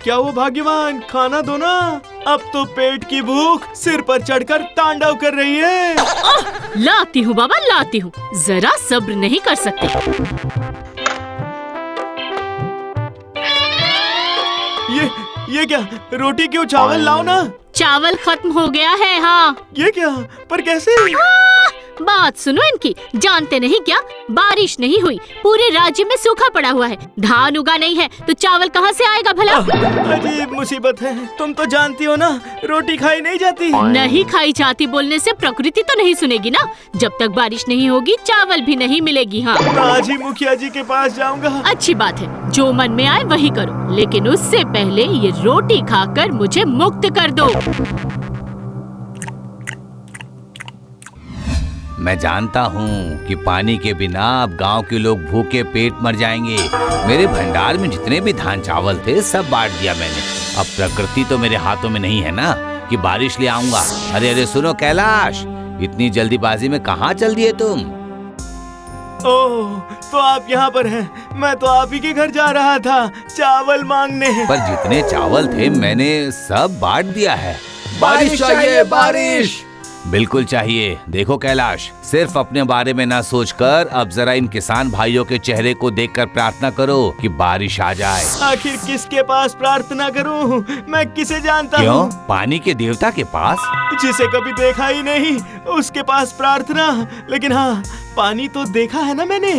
क्या हुआ भाग्यवान, खाना दो ना। अब तो पेट की भूख सिर पर चढ़कर तांडव कर रही है। लाती हूँ बाबा, लाती हूँ, जरा सब्र नहीं कर सकते। ये क्या, रोटी क्यों, चावल लाओ ना। चावल खत्म हो गया है। हाँ। ये क्या, पर कैसे? बात सुनो इनकी, जानते नहीं क्या, बारिश नहीं हुई, पूरे राज्य में सूखा पड़ा हुआ है, धान उगा नहीं है, तो चावल कहाँ से आएगा भला? अजीब मुसीबत है, तुम तो जानती हो ना, रोटी खाई नहीं जाती। नहीं खाई जाती बोलने से प्रकृति तो नहीं सुनेगी ना। जब तक बारिश नहीं होगी चावल भी नहीं मिलेगी। हाँ, मैं आज ही मुखिया जी के पास जाऊंगा। अच्छी बात है, जो मन में आए वही करो, लेकिन उससे पहले ये रोटी खाकर मुझे मुक्त कर दो। मैं जानता हूँ कि पानी के बिना अब गांव के लोग भूखे पेट मर जाएंगे। मेरे भंडार में जितने भी धान चावल थे सब बांट दिया मैंने। अब प्रकृति तो मेरे हाथों में नहीं है ना कि बारिश ले आऊंगा। अरे अरे सुनो कैलाश, इतनी जल्दीबाजी में कहाँ चल दिए तुम? ओह, तो आप यहाँ पर हैं। मैं तो आप ही के घर जा रहा था चावल मांगने। पर जितने चावल थे मैंने सब बांट दिया है। बारिश चाहिए, बारिश। बिल्कुल चाहिए। देखो कैलाश, सिर्फ अपने बारे में ना सोचकर अब जरा इन किसान भाइयों के चेहरे को देखकर प्रार्थना करो कि बारिश आ जाए। आखिर किसके पास प्रार्थना करूं? मैं किसे जानता क्यों? हूं? पानी के देवता के पास? जिसे कभी देखा ही नहीं उसके पास प्रार्थना। लेकिन हाँ, पानी तो देखा है ना मैंने,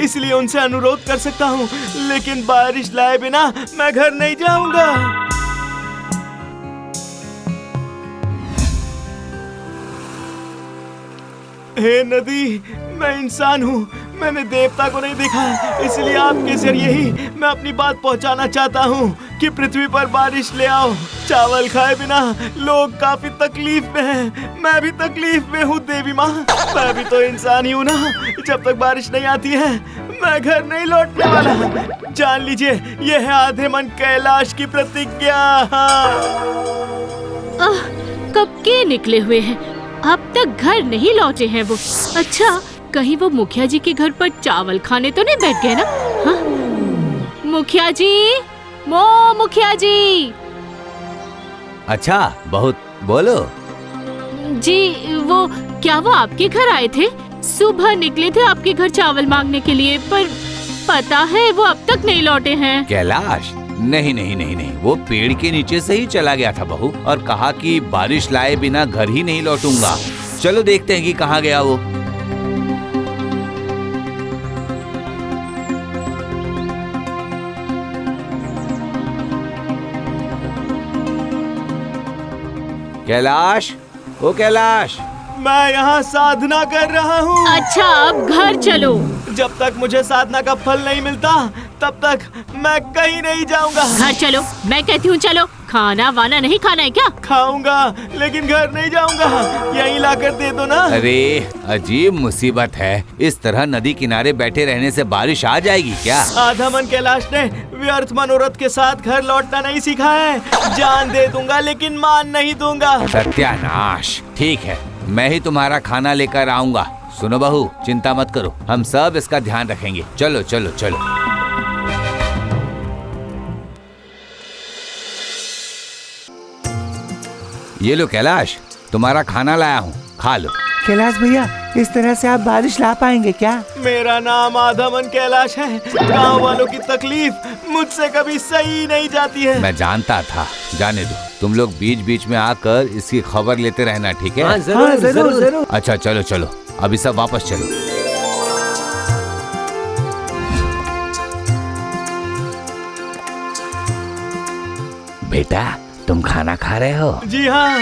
इसलिए उनसे अनुरोध कर सकता हूँ। लेकिन बारिश लाए बिना मैं घर नहीं जाऊंगा। हे नदी, मैं इंसान हूँ, मैंने देवता को नहीं देखा, इसलिए आपके जरिए ही मैं अपनी बात पहुँचाना चाहता हूँ कि पृथ्वी पर बारिश ले आओ। चावल खाए बिना लोग काफी तकलीफ में हैं। मैं भी तकलीफ में हूँ देवी माँ, मैं भी तो इंसान ही हूँ ना। जब तक बारिश नहीं आती है मैं घर नहीं लौटने वाला। जान लीजिए, ये है आधे मन कैलाश की प्रतिज्ञा। कब के निकले हुए हैं, अब तक घर नहीं लौटे हैं वो। अच्छा, कहीं वो मुखिया जी के घर पर चावल खाने तो नहीं बैठ गए ना? हाँ? मुखिया जी, मुखिया जी। अच्छा बहुत, बोलो। जी वो आपके घर आए थे? सुबह निकले थे आपके घर चावल मांगने के लिए, पर पता है वो अब तक नहीं लौटे हैं। कैलाश, नहीं नहीं नहीं नहीं, वो पेड़ के नीचे से ही चला गया था बहू, और कहा कि बारिश लाए बिना घर ही नहीं लौटूंगा। चलो देखते हैं कि कहाँ गया वो। कैलाश, ओ कैलाश, मैं यहाँ साधना कर रहा हूँ। अच्छा, अब घर चलो। जब तक मुझे साधना का फल नहीं मिलता तब तक मैं कहीं नहीं जाऊंगा। घर चलो, मैं कहती हूँ चलो। खाना वाना नहीं खाना है क्या? खाऊंगा, लेकिन घर नहीं जाऊंगा। यहीं लाकर दे दो ना। अरे अजीब मुसीबत है, इस तरह नदी किनारे बैठे रहने से बारिश आ जाएगी क्या? आधा मन कैलाश ने व्यर्थ मनोरथ के साथ घर लौटना नहीं सीखा है। जान दे दूंगा लेकिन मान नहीं दूंगा। सत्यानाश। ठीक है, मैं ही तुम्हारा खाना लेकर आऊंगा। सुनो बहू, चिंता मत करो, हम सब इसका ध्यान रखेंगे। चलो चलो चलो। ये लो कैलाश, तुम्हारा खाना लाया हूँ, खा लो। कैलाश भैया, इस तरह से आप बारिश ला पाएंगे क्या? मेरा नाम आधा मन कैलाश है। गाँव वालों की तकलीफ मुझसे कभी सही नहीं जाती है। मैं जानता था, जाने दो। तुम लोग बीच बीच में आकर इसकी खबर लेते रहना, ठीक है? हाँ, जरूर। अच्छा चलो चलो, अभी सब वापस चलो। बेटा, तुम खाना खा रहे हो? जी हाँ,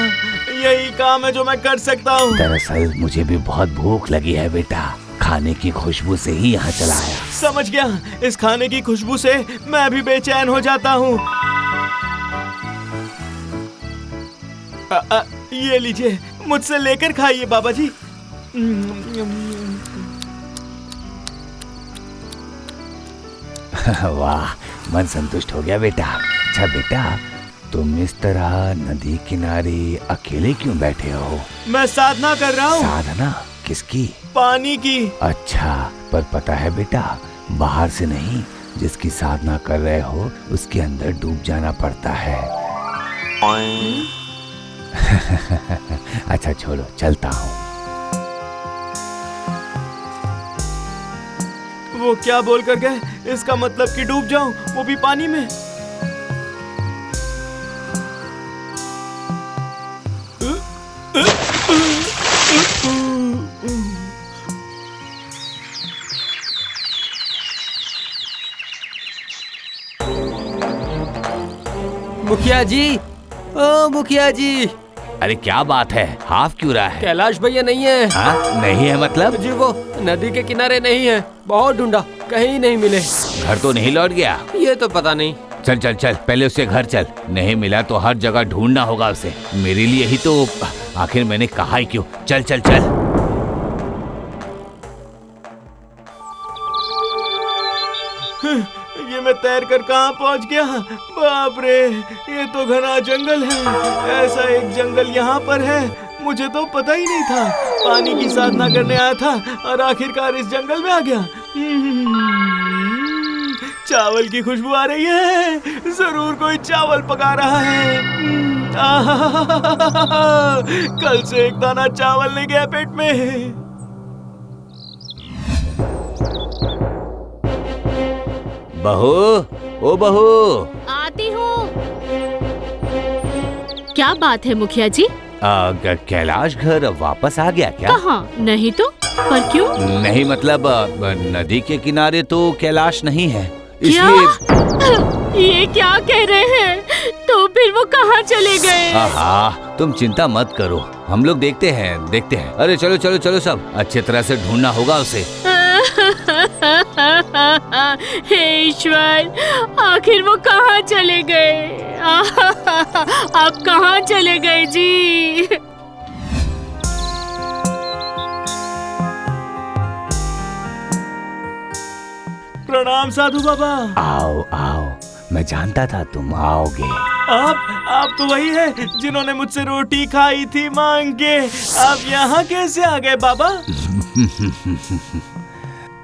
यही काम है जो मैं कर सकता हूँ। दरअसल मुझे भी बहुत भूख लगी है बेटा, खाने की खुशबू से ही यहाँ चला आया। समझ गया, इस खाने की खुशबू से मैं भी बेचैन हो जाता हूँ। ये लीजिए, मुझसे लेकर खाइए बाबा जी। वाह, मन संतुष्ट हो गया बेटा। अच्छा बेटा, तुम इस तरह नदी किनारे अकेले क्यों बैठे हो? मैं साधना कर रहा हूँ। साधना किसकी? पानी की। अच्छा, पर पता है बेटा, बाहर से नहीं, जिसकी साधना कर रहे हो उसके अंदर डूब जाना पड़ता है। अच्छा छोड़ो, चलता हूँ। वो क्या बोल कर गए? इसका मतलब कि डूब जाऊं, वो भी पानी में? मुखिया जी, ओ मुखिया जी। अरे क्या बात है, हाफ क्यों रहा है? कैलाश भैया नहीं है। हाँ, नहीं है मतलब? जी वो नदी के किनारे नहीं है, बहुत ढूंढा, कहीं नहीं मिले। घर तो नहीं लौट गया? ये तो पता नहीं। चल चल चल, पहले उसके घर चल। नहीं मिला तो हर जगह ढूंढना होगा उसे। मेरे लिए ही तो आखिर मैंने कहा ही क्यों। चल चल चल। ये मैं तैर कर कहाँ पहुँच गया? बाप रे, ये तो घना जंगल है। ऐसा एक जंगल यहाँ पर है, मुझे तो पता ही नहीं था। पानी की साधना करने आया था और आखिरकार इस जंगल में आ गया। चावल की खुशबू आ रही है, जरूर कोई चावल पका रहा है। कल से एक दाना चावल नहीं गया पेट में। बहू, ओ बहू। आती हूँ। क्या बात है मुखिया जी? कैलाश घर वापस आ गया क्या? कहाँ? नहीं तो, पर क्यों? नहीं मतलब नदी के किनारे तो कैलाश नहीं है, क्या? इसलिए। ये क्या कह रहे हैं? तो फिर वो कहाँ चले गए? हाँ, तुम चिंता मत करो, हम लोग देखते हैं। अरे चलो चलो चलो, सब अच्छी तरह से ढूंढना होगा उसे। हे ईश्वर, आखिर वो कहाँ चले गए? आप कहाँ चले गए जी? प्रणाम साधु बाबा। आओ आओ, मैं जानता था तुम आओगे। आप तो वही है जिन्होंने मुझसे रोटी खाई थी मांग के। आप यहाँ कैसे आ गए बाबा?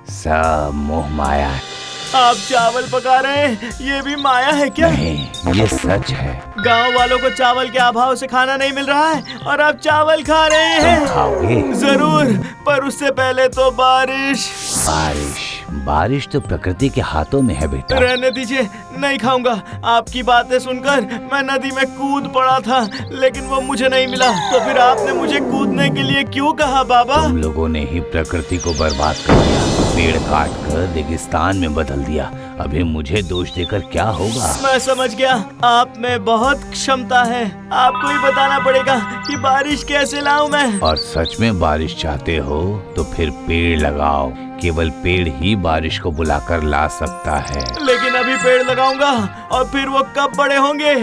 सब मोह माया है। आप चावल पका रहे हैं, ये भी माया है क्या? नहीं, ये सच है। गांव वालों को चावल के अभाव से खाना नहीं मिल रहा है और आप चावल खा रहे हैं। तुम खाओगे? जरूर, पर उससे पहले तो बारिश। बारिश तो प्रकृति के हाथों में है बेटा। रहने दीजिए, नहीं खाऊंगा। आपकी बातें सुनकर मैं नदी में कूद पड़ा था, लेकिन वो मुझे नहीं मिला। तो फिर आपने मुझे कूदने के लिए क्यों कहा बाबा? तुम लोगों ने ही प्रकृति को बर्बाद कर दिया, पेड़ काट कर रेगिस्तान में बदल दिया। अभी मुझे दोष देकर क्या होगा? मैं समझ गया, आप में बहुत क्षमता है। आपको ही बताना पड़ेगा कि बारिश कैसे लाऊं मैं। और सच में बारिश चाहते हो तो फिर पेड़ लगाओ। केवल पेड़ ही बारिश को बुलाकर ला सकता है। लेकिन अभी पेड़ लगाऊंगा और फिर वो कब बड़े होंगे?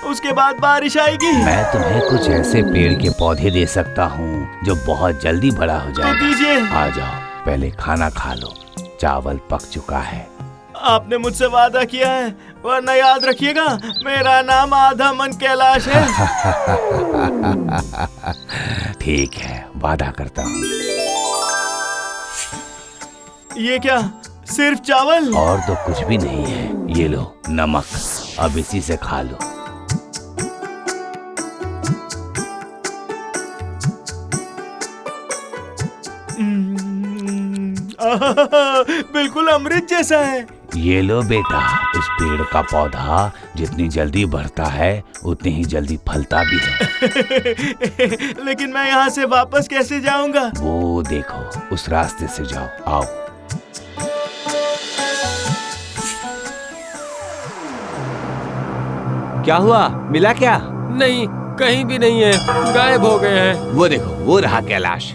उसके बाद बारिश आएगी। मैं तुम्हें कुछ ऐसे पेड़ के पौधे दे सकता हूँ जो बहुत जल्दी बड़ा हो तो जाए। दीजिए। आ जाओ, पहले खाना खा लो, चावल पक चुका है। आपने मुझसे वादा किया है, वरना याद रखिएगा मेरा नाम आधा मन कैलाश है। ठीक है, वादा करता हूँ। ये क्या, सिर्फ चावल? और तो कुछ भी नहीं है। ये लो नमक, अब इसी से खा लो। बिल्कुल अमृत जैसा है। ये लो बेटा, इस पेड़ का पौधा जितनी जल्दी बढ़ता है उतनी ही जल्दी फलता भी है। लेकिन मैं यहाँ से वापस कैसे जाऊंगा? वो देखो, उस रास्ते से जाओ। आओ। क्या हुआ, मिला क्या? नहीं, कहीं भी नहीं है, गायब हो गए हैं। वो देखो, वो रहा कैलाश।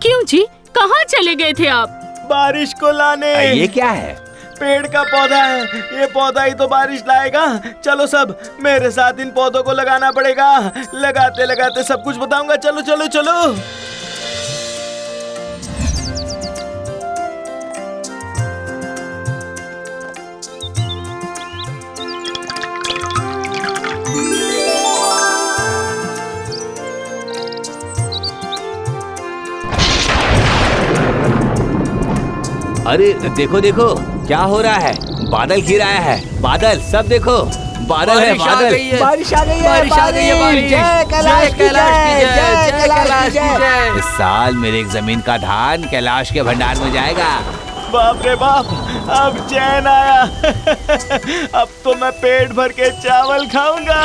क्यों जी, कहाँ चले गए थे आप? बारिश को लाने। ये क्या है? पेड़ का पौधा है, ये पौधा ही तो बारिश लाएगा। चलो सब मेरे साथ इन पौधों को लगाना पड़ेगा। लगाते लगाते सब कुछ बताऊंगा। चलो चलो चलो। अरे देखो देखो क्या हो रहा है, बादल घिर आया है, बादल सब देखो, बादल है बादल। बारिश आ गई है, बारिश आ गई है, बारिश। जय कैलाश की जय, जय कैलाश की जय। इस साल मेरे एक जमीन का धान कैलाश के भंडार में जाएगा। बाप रे बाप, अब चैन आया। अब तो मैं पेट भर के चावल खाऊंगा।